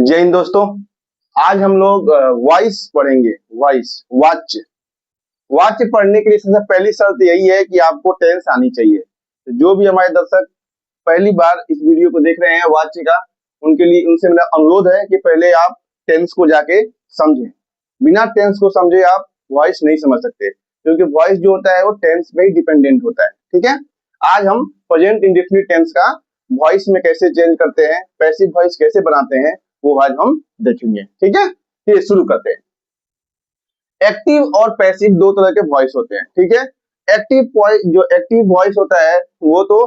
जय हिंद दोस्तों। आज हम लोग वॉइस पढ़ेंगे। वॉइस वाच्य वाच्य पढ़ने के लिए सबसे पहली शर्त यही है कि आपको टेंस आनी चाहिए। तो जो भी हमारे दर्शक पहली बार इस वीडियो को देख रहे हैं वाच्य का, उनके लिए उनसे मेरा अनुरोध है कि पहले आप टेंस को जाके समझें। बिना टेंस को समझे आप वॉइस नहीं समझ सकते, क्योंकि वॉइस जो होता है वो टेंस पे ही डिपेंडेंट होता है। ठीक है, आज हम प्रेजेंट इंडेफिनिट टेंस का वॉइस में कैसे चेंज करते हैं, पैसिव वॉइस कैसे बनाते हैं, वो आज हम देखेंगे। ठीक है, ये शुरू करते हैं। एक्टिव और पैसिव दो तरह के वॉइस होते हैं। ठीक है, एक्टिव वॉइस होता है वो तो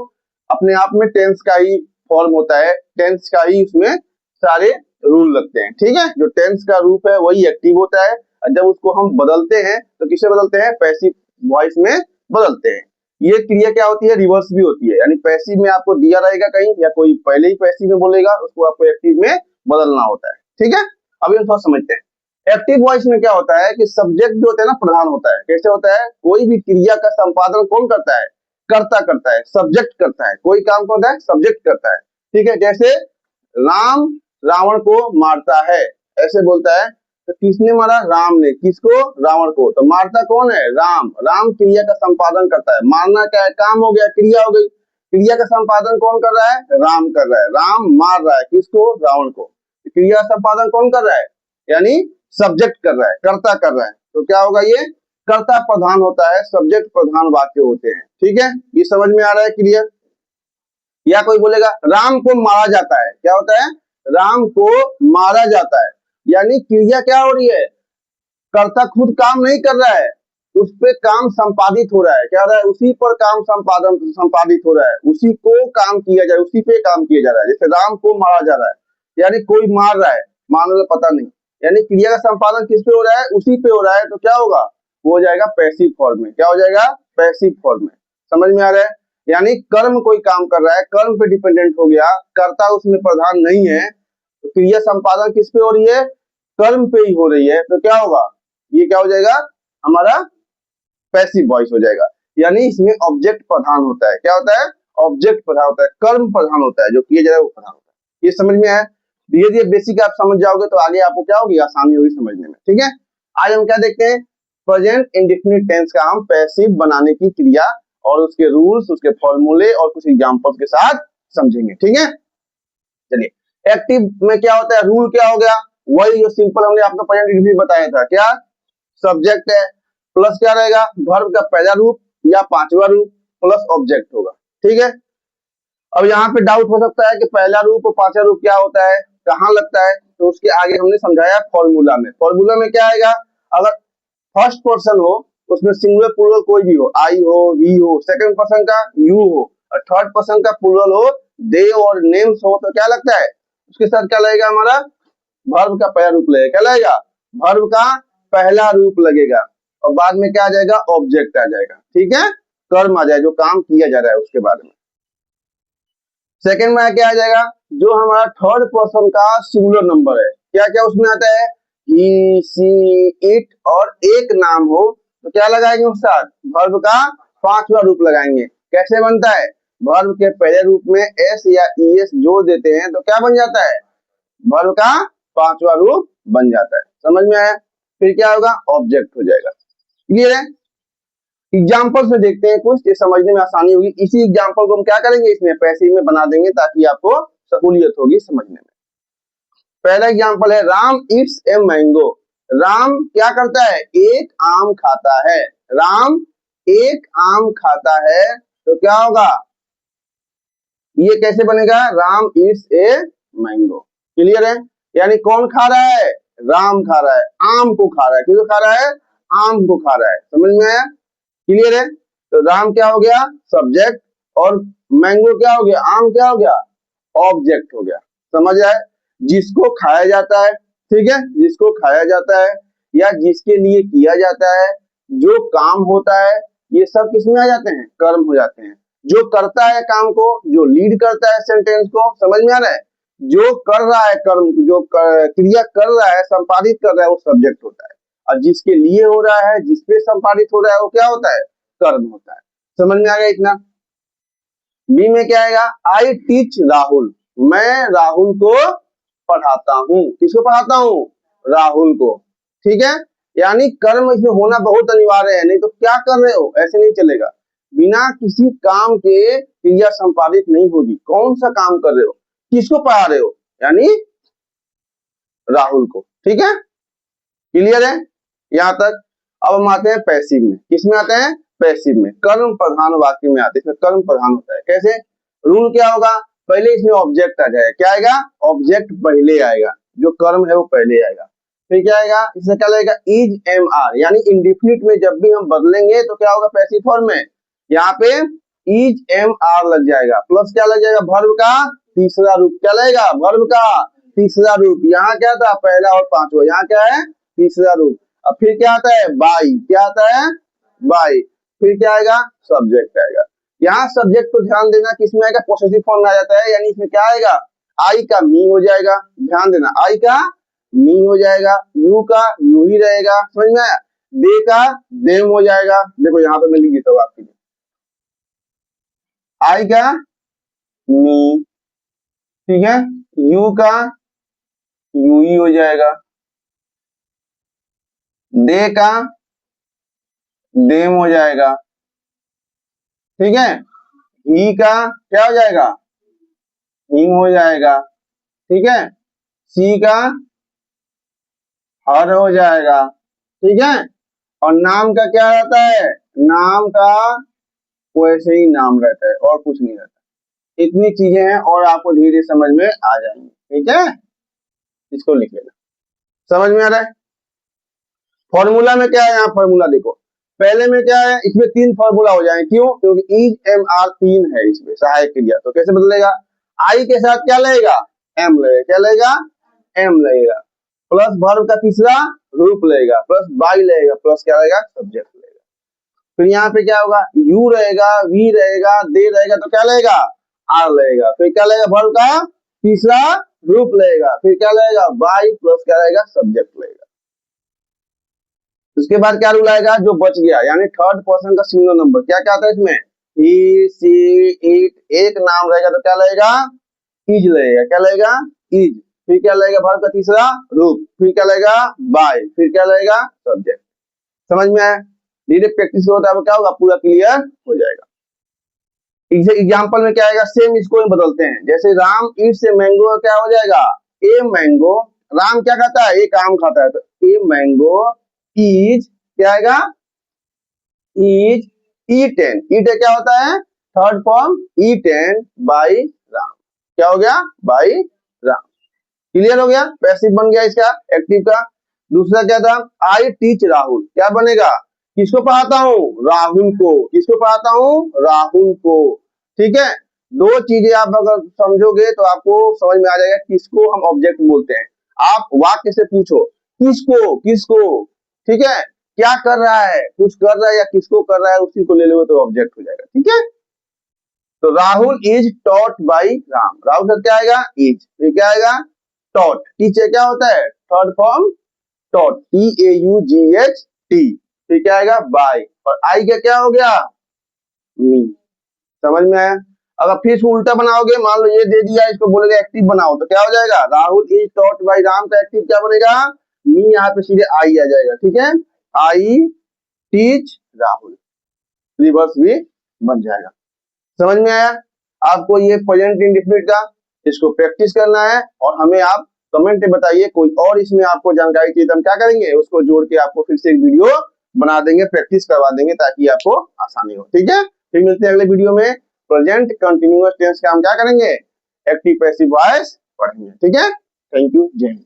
अपने आप में टेंस का ही फॉर्म होता है, टेंस का ही उसमें सारे रूल लगते हैं। ठीक है, जो टेंस का रूप है वही एक्टिव होता है, और जब उसको हम बदलते हैं तो किससे बदलते हैं? पैसिव वॉइस में बदलते हैं। ये क्रिया क्या होती है? रिवर्स भी होती है, यानी पैसिव में आपको दिया रहेगा कहीं, या कोई पहले ही पैसिव में बोलेगा, उसको आपको एक्टिव में बदलना होता है। ठीक है, अभी हम थोड़ा समझते हैं। एक्टिव वॉइस में क्या होता है कि सब्जेक्ट जो होता है ना प्रधान होता है। कैसे होता है? कोई भी क्रिया का संपादन कौन करता है? कर्ता करता है, सब्जेक्ट करता है। कोई काम कौन करता है? सब्जेक्ट करता है। ठीक है, जैसे राम रावण को मारता है, ऐसे बोलता है तो किसने मारा? राम ने। किसको? रावण को। तो मारता कौन है? राम। राम क्रिया का संपादन करता है। मारना क्या है? काम हो गया, क्रिया हो गई। क्रिया का संपादन कौन कर रहा है? राम कर रहा है। राम मार रहा है किसको? रावण को। क्रिया संपादन कौन कर रहा है? यानी सब्जेक्ट कर रहा है, कर्ता कर रहा है। तो क्या होगा? ये कर्ता प्रधान होता है, सब्जेक्ट प्रधान वाक्य होते हैं। ठीक है, ये समझ में आ रहा है? क्लियर? या कोई बोलेगा राम को मारा जाता है। क्या होता है? राम को मारा जाता है, यानी क्रिया क्या हो रही है? कर्ता खुद काम नहीं कर रहा है, उस पे काम संपादित हो रहा है। क्या हो रहा है? उसी पर काम संपादित हो रहा है, उसी को काम किया जा रहा है, उसी पे काम किया जा रहा है। जैसे राम को मारा जा रहा है, यानी कोई मार रहा है, मारने का पता नहीं, यानी क्रिया का संपादन किस पे हो रहा है? उसी पे हो रहा है। तो क्या होगा? वो हो जाएगा पैसिव फॉर्म में। क्या हो जाएगा? पैसिव फॉर्म में। समझ में आ रहा है? यानी कर्म कोई काम कर रहा है, कर्म पे डिपेंडेंट हो गया, कर्ता उसमें प्रधान नहीं है, तो क्रिया संपादन किस पे हो रही है? कर्म पे ही हो रही है। तो क्या होगा? ये क्या हो जाएगा? हमारा पैसिव वॉइस हो जाएगा। यानी इसमें ऑब्जेक्ट प्रधान होता है। क्या होता है? ऑब्जेक्ट प्रधान होता है, कर्म प्रधान होता है, जो किया जा रहा है वो प्रधान होता है। ये समझ में आया? धीरे धीरे बेसिक आप समझ जाओगे तो आगे आपको क्या होगी? आसानी होगी समझने में। ठीक है, आज हम क्या देखते हैं? प्रेजेंट इंडेफिनिट टेंस का हम पैसिव बनाने की क्रिया और उसके रूल्स, उसके फॉर्मूले और कुछ एग्जांपल्स के साथ समझेंगे। ठीक है, चलिए। एक्टिव में क्या होता है? रूल क्या हो गया? वही जो सिंपल हमने आपको प्रेजेंट इंडेफिनिट बताया था। क्या? सब्जेक्ट है प्लस क्या रहेगा? वर्ब का पहला रूप या पांचवा रूप प्लस ऑब्जेक्ट होगा। ठीक है, अब यहाँ पे डाउट हो सकता है कि पहला रूप और पांचवा रूप क्या होता है, कहाँ लगता है? तो उसके आगे हमने समझाया फॉर्मूला में। फॉर्मूला में क्या आएगा? अगर फर्स्ट पर्सन हो, उसमें सिंगुलर प्लूरल कोई भी हो, आई हो, वी हो, सेकंड पर्सन का यू हो, और थर्ड पर्सन का प्लूरल हो, दे और नेम्स हो, तो क्या लगता है? उसके साथ क्या लगेगा? हमारा वर्ब का पहला रूप लगेगा। क्या लगेगा? वर्ब का पहला रूप लगेगा, और बाद में क्या आ जाएगा? ऑब्जेक्ट आ जाएगा। ठीक है, कर्म आ जाएगा, जो काम किया जा रहा है उसके बाद में। सेकंड में क्या आ जाएगा? जो हमारा थर्ड पर्सन का सिंगुलर नंबर है, क्या क्या उसमें आता है? ही, सी, इट, और एक नाम हो तो क्या लगाएंगे उसके साथ? वर्ब का पांचवा रूप लगाएंगे। कैसे बनता है? वर्ब के पहले रूप में एस या ईएस जोड़ देते हैं तो क्या बन जाता है? वर्ब का पांचवा रूप बन जाता है। समझ में आया? फिर क्या होगा? ऑब्जेक्ट हो जाएगा। क्लियर है? एग्जाम्पल से देखते हैं कुछ, ये समझने में आसानी होगी। इसी एग्जाम्पल को हम क्या करेंगे? इसमें पैसिव में बना देंगे ताकि आपको सहूलियत होगी समझने में। पहला एग्जाम्पल है Ram eats a mango. Ram क्या करता है? एक आम खाता है। राम एक आम खाता है, तो क्या होगा? ये कैसे बनेगा? Ram eats a mango. Clear है? यानी कौन खा रहा है? राम खा रहा है, आम को खा रहा है। किसको खा रहा है? आम को खा रहा है। समझ में आया? क्लियर है? तो राम क्या हो गया? सब्जेक्ट, और मैंगो क्या हो गया? आम क्या हो गया? ऑब्जेक्ट हो गया। समझ आए? जिसको खाया जाता है, ठीक है, जिसको खाया जाता है या जिसके लिए किया जाता है, जो काम होता है, ये सब किसमें आ जाते हैं? कर्म हो जाते हैं। जो करता है काम को, जो लीड करता है सेंटेंस को, समझ में आ रहा है? जो कर रहा है कर्म, जो क्रिया कर रहा है, संपादित कर रहा है, वो सब्जेक्ट होता है। और जिसके लिए हो रहा है, जिसपे संपादित हो रहा है, वो क्या होता है? कर्म होता है। समझ में आ गया इतना? बी में क्या आएगा? I teach Rahul. मैं राहुल को पढ़ाता हूँ। किसको पढ़ाता हूँ? राहुल को। ठीक है, यानी कर्म इसमें होना बहुत अनिवार्य है, नहीं तो क्या कर रहे हो, ऐसे नहीं चलेगा। बिना किसी काम के क्रिया संपादित नहीं होगी। कौन सा काम कर रहे हो, किसको पढ़ा रहे हो, यानी राहुल को। ठीक है, क्लियर है यहाँ तक। अब हम आते हैं पैसिव में। किसमें आते हैं? पैसिव में। कर्म प्रधान वाक्य में आते हैं। इसमें कर्म प्रधान होता है। कैसे? रूल क्या होगा, पहले इसमें ऑब्जेक्ट आ जाएगा। क्या आएगा? ऑब्जेक्ट पहले आएगा, जो कर्म है वो पहले आएगा। फिर क्या आएगा? इसमें क्या लगेगा? इज एम आर, यानी इंडिफिनिट में जब भी हम बदलेंगे तो क्या होगा पैसिव फॉर्म में, यहाँ पे इज एम आर लग जाएगा, प्लस क्या लग जाएगा? वर्ब का तीसरा रूप। क्या लगेगा? वर्ब का तीसरा रूप। यहाँ क्या था? पहला और पांचवा। यहाँ क्या है? तीसरा रूप। अब फिर क्या आता है? बाई। क्या आता है? बाई। फिर क्या आएगा? सब्जेक्ट आएगा। यहाँ सब्जेक्ट को ध्यान देना किसमें आएगा? पोसेसिव फॉर्म में आ जाता है, यानी इसमें क्या आएगा? आई का मी हो जाएगा। ध्यान देना, आई का मी हो जाएगा, यू का यू ही रहेगा। समझ में आया? दे का देम हो जाएगा। देखो यहाँ पे मैं लिख देता हूँ आपके लिए, आई का मी, ठीक है, यू का यू ही हो जाएगा, दे का देम हो जाएगा, ठीक है, ही का क्या हो जाएगा? हिम हो जाएगा, ठीक है, सी का हर हो जाएगा, ठीक है, और नाम का क्या रहता है? नाम का वैसे ही नाम रहता है और कुछ नहीं रहता। इतनी चीजें हैं और आपको धीरे धीरे समझ में आ जाएंगी। ठीक है, इसको लिख लेना। समझ में आ रहा है? फॉर्मूला में क्या है? यहाँ फॉर्मूला देखो, पहले में क्या है? इसमें तीन फॉर्मूला हो जाए। क्यों? क्योंकि इज एम आर तीन है इसमें सहायक क्रिया। तो कैसे बदलेगा? आई के साथ क्या लगेगा? एम लगेगा। क्या लगेगा? एम लगेगा, प्लस वर्ब का तीसरा रूप लगेगा, प्लस बाई लगेगा, प्लस क्या लगेगा? सब्जेक्ट लगेगा। फिर यहाँ पे क्या होगा? यू रहेगा, वी रहेगा, दे रहेगा, तो क्या लगेगा? आर लगेगा। फिर क्या लगेगा? वर्ब का तीसरा रूप लगेगा। फिर क्या लगेगा? बाई, प्लस क्या लगेगा? सब्जेक्ट लगेगा। उसके बाद क्या रूल आएगा? जो बच गया, यानी थर्ड पर्सन का सिंगुलर नंबर। क्या क्या आता है इसमें? ही, सी, इट, एक नाम रहेगा तो क्या लगेगा? इज लगेगा। क्या लगेगा? इज। फिर क्या लगेगा? वर्ब का तीसरा रूप। फिर क्या लगेगा? बाय। फिर क्या लगेगा? सब्जेक्ट। समझ में आया? धीरे प्रैक्टिस होता है क्या होगा? पूरा क्लियर हो जाएगा। एग्जाम्पल में क्या आएगा? सेम इसको हम बदलते हैं। जैसे राम ईट से मैंगो, क्या हो जाएगा? A mango. राम क्या खाता है? एक आम खाता है, तो ए मैंगो इज क्या आएगा? Is eaten. ईट क्या होता है? Third form, eaten by Ram. क्या हो गया? बाय राम। क्लियर हो गया? पैसिव बन गया इसका, एक्टिव का। दूसरा क्या था? I teach Rahul. क्या बनेगा? किसको पढ़ाता हूँ? राहुल को। किसको पढ़ाता हूँ? राहुल को। ठीक है, दो चीजें आप अगर समझोगे तो आपको समझ में आ जाएगा किसको हम ऑब्जेक्ट बोलते हैं। आप वाक्य से पूछो किसको, किसको, ठीक है, क्या कर रहा है, कुछ कर रहा है या किसको कर रहा है, उसी को ले लो तो ऑब्जेक्ट हो जाएगा। ठीक है, तो Rahul is taught by Ram. Rahul का क्या आएगा? इज। फिर क्या आएगा? टॉट। टीचर क्या होता है? Third form taught, TAUGHT। फिर क्या आएगा? बाय। और आई का क्या हो गया? मी। समझ में आया? अगर फिर इसको उल्टा बनाओगे, मान लो ये दे दिया, इसको बोलेगा एक्टिव बनाओ, तो क्या हो जाएगा? Rahul is taught by Ram का एक्टिव क्या बनेगा? मी। यहाँ पे सीधे आई आ जाएगा। ठीक है, आई टीच राहुल, रिवर्स भी बन जाएगा। समझ में आया आपको? ये प्रेजेंट इंडेफिनिट का, इसको प्रैक्टिस करना है और हमें आप कमेंट में बताइए कोई और इसमें आपको जानकारी चाहिए तो हम क्या करेंगे, उसको जोड़ के आपको फिर से एक वीडियो बना देंगे, प्रैक्टिस करवा देंगे ताकि आपको आसानी हो। ठीक है, फिर मिलते हैं अगले वीडियो में। प्रेजेंट कंटिन्यूअस टेंस का हम क्या करेंगे? एक्टिव पैसिव वॉइस पढ़ेंगे। ठीक है, थैंक यू, जय हिंद।